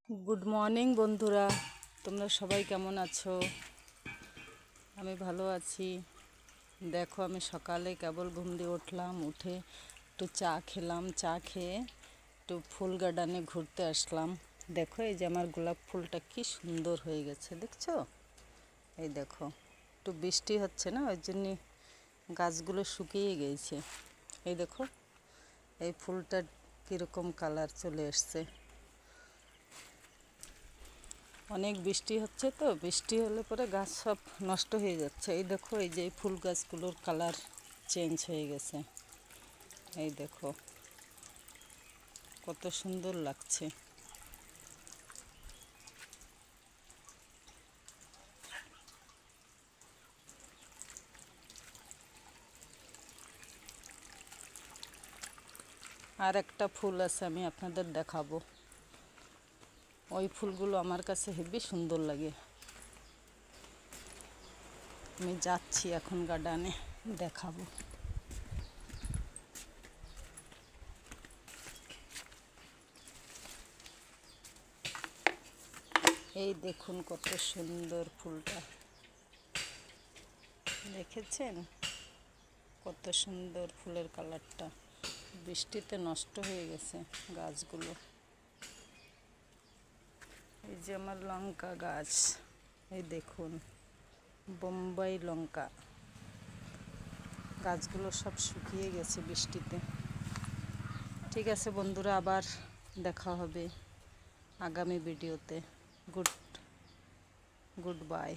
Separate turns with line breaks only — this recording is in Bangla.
গুড মর্নিং বন্ধুরা, তোমরা সবাই কেমন আছো? আমি ভালো আছি। দেখো, আমি সকালে কেবল ঘুম দিয়ে উঠলাম, উঠে একটু চা খেলাম, চা খেয়ে একটু ফুল গার্ডেনে ঘুরতে আসলাম। দেখো, এই যে আমার গোলাপ ফুলটা কি সুন্দর হয়ে গেছে, দেখছো? এই দেখো, একটু বৃষ্টি হচ্ছে না, ওই জন্যে গাছগুলো শুকিয়ে গেছে। এই দেখো, এই ফুলটার কীরকম কালার চলে এসছে। অনেক বৃষ্টি হচ্ছে, তো বৃষ্টি হলে পরে গাছ সব নষ্ট হয়ে যাচ্ছে। এই দেখো, এই যে ফুল গাছগুলোর কালার চেঞ্জ হয়ে গেছে। এই দেখো কত সুন্দর লাগছে। আর একটা ফুল আছে, আমি আপনাদের দেখাবো। ওই ফুলগুলো আমার কাছে হেবি সুন্দর লাগে। আমি যাচ্ছি এখন গার্ডেনে, দেখাবো। এই দেখুন কত সুন্দর ফুলটা, দেখেছেন? কত সুন্দর ফুলের কালারটা। বৃষ্টিতে নষ্ট হয়ে গেছে গাছগুলো। এই যে আমার লঙ্কা গাছ, এই দেখুন বোম্বাই লঙ্কা। গাছগুলো সব শুকিয়ে গেছে বৃষ্টিতে। ঠিক আছে বন্ধুরা, আবার দেখা হবে আগামী ভিডিওতে। Good bye.